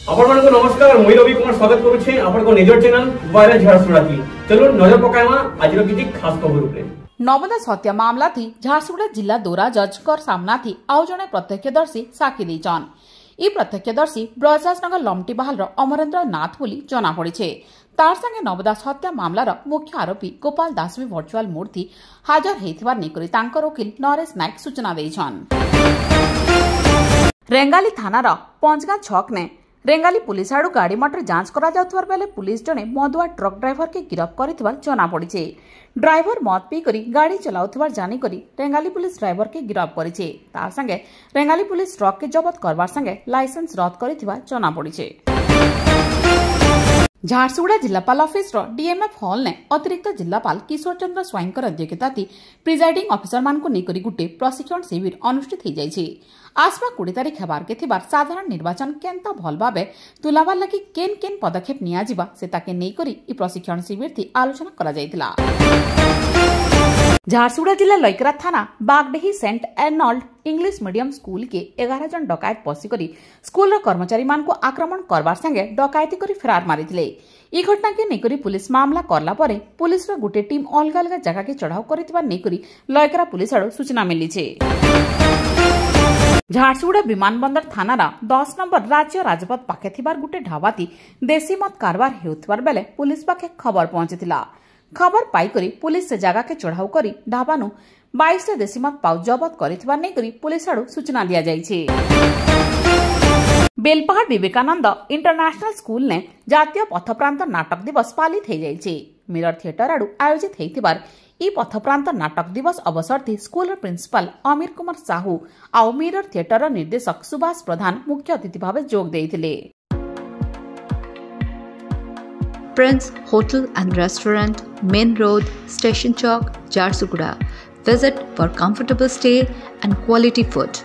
ଆପଣମାନଙ୍କୁ ନମସ୍କାର ମୁଁ ରବି କୁମାର ସ୍ୱାଗତ କରୁଛି ଆପଣଙ୍କ ନିଜର ଚ୍ୟାନେଲ ଭାଇରାଲ ଝାରସୁଗୁଡ଼ା की चलो नजर पकाइमा आज किसी खास खबर उपरे। नवदस हत्या मामला थी झारसुगुड़ा जिला दोरा जजकर सामना थी आउ जने प्रत्यक्षदर्शी साक्षी देछन। ई प्रत्यक्षदर्शी ब्रजराजनगर लमटी बहाल अमरेन्द्र नाथ बोली जना पड़े। तार संगे नवदास हत्या मामलार मुख्य आरोपी गोपाल दास भी वर्चुआल मूर्ति हाजर होइथिबार नेकरी तांकर वकील नरेश नायक सूचना देछन। रेंगाली थानार पंचगां छक ने रेंगाली पुलिस आड़ू गाड़ी मटर जांच करा जाउथबार बेले पुलिस जने मदुआ ट्रक ड्राइवर के गिरफ्त करथिबार जना पड़े। ड्राइवर मद पी करी गाड़ी चलाउथबार जानी करी रेंगाली पुलिस ड्राइवर के गिरफ्त करिछे। तार संगे रेंगाली पुलिस ट्रक के जब्त करबार संगे लाइसेंस रद्द करथिबार जना पड़े। झारसुगुड़ा जिलापाल ऑफिस डीएमएफ हॉल ने अतिरिक्त जिलापाल किशोर चंद्र स्वाईंकर अध्यक्षता प्रिजाइडिंग ऑफिसर मान को नेकरी गुटे प्रशिक्षण शिविर अनुष्ठित हो जाइए। आसवा 20 तारिख हेबार के थिबार साधारण निर्वाचन केनता भल भावे तुलाबार लगी केन केन पदक्षेप निया जिबा से ताके नेकरी ई प्रशिक्षण शिविर थी आलोचना करा जायतिला। झारसुगुड़ा जिला लइकरा थाना बागडेही सेंट एर्नल्ड इंग्लिश मीडियम स्कूल के 11 जन डकायत पशिकरी स्कूल कर्मचारी मान को आक्रमण करबार संगे डकायती करी फेरार मारिथिले। ई घटना के नेकरी पुलिस मामला करला परे पुलिस रो गुटे टीम अलग अलग जगह के चढ़ाव करितबा नेकरी लइकरा पुलिस आड़ो सूचना मिली छे। झारसुगुड़ा विमानबंदर थानार 10 नंबर राज्य राजपथ पाखे थिबार गुटे ढाबाती देशी मद कारबार हेउथबार बेले पुलिस पाखे खबर पहुंचीथिला। खबर पाई करी पुलिस से जगह के चढ़ाऊ करी ढाबानु 22 देशी मद पाउ जबत करिथिबार नेकरी पुलिस आड़ू सूचना दिया जाइछे। बेलपहाड़ विवेकानंद इंटरनेशनल स्कूल ने जातीय पथप्रांत नाटक दिवस पालित हो जाइछे। मिरर थिएटर आड़ू आयोजित होइथिबार ई पथप्रांत नाटक दिवस अवसर थी स्कूल प्रिंसिपल अमीर कुमार साहू आउ मिरर थिएटर निर्देशक सुभाष प्रधान मुख्य अतिथि भावे जोग देइथिले। Prince Hotel and Restaurant, Main Road, Station Chowk, Jharsuguda. Visit for comfortable stay and quality food.